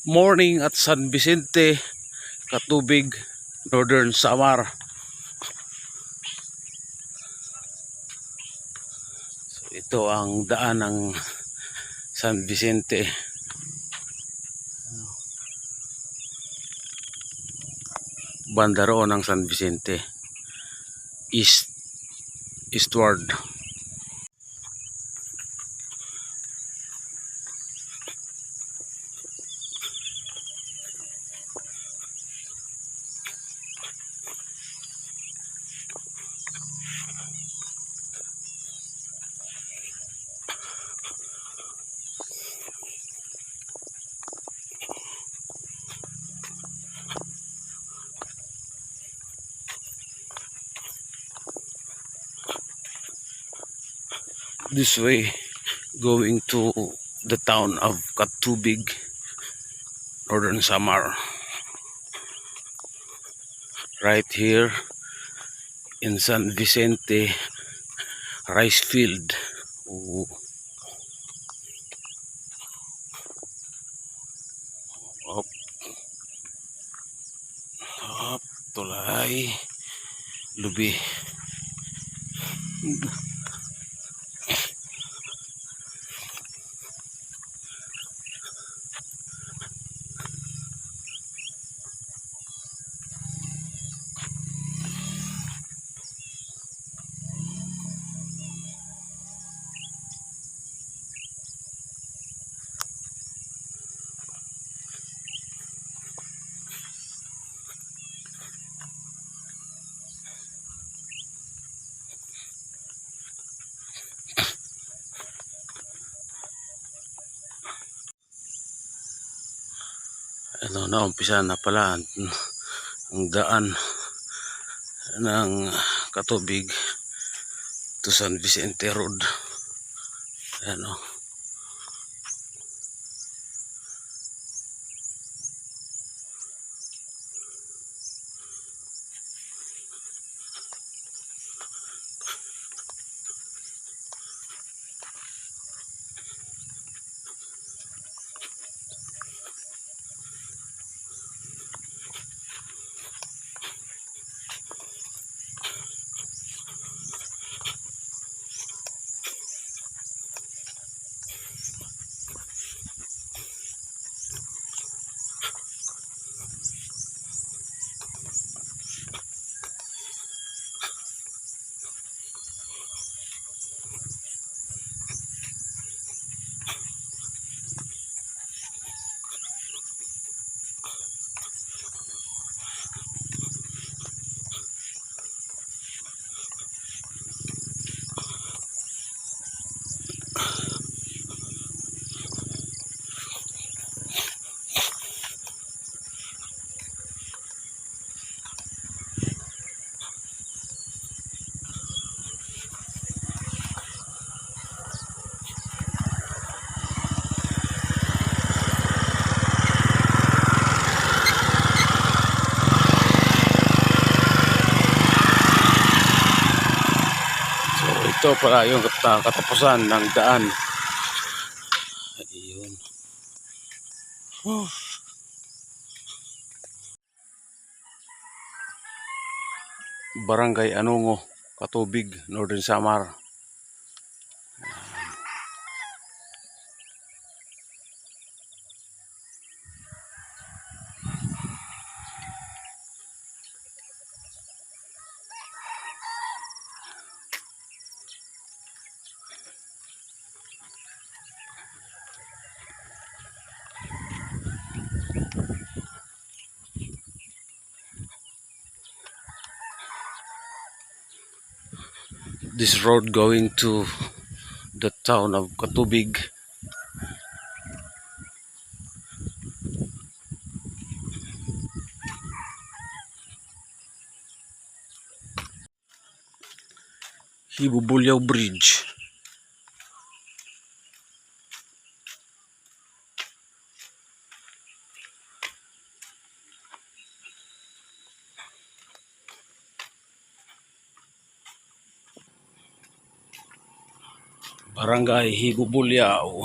Morning at San Vicente, Katubig, Northern Samar. So, ito ang daan ng San Vicente. Banda roon ng San Vicente. Eastward. This way, going to the town of Katubig, Northern Samar. Right here in San Vicente rice field. Ooh. Up, tulay, lubi. Ano na, umpisa na pala ang daan ng Katubig to San Vicente Road. Ano, ito pala yung katapusan ng daan. Ayun. Barangay Anungo, Katubig, Northern Samar. This road going to the town of Katubig. Hibubulyaw Bridge. Barangay Hibubulyaw.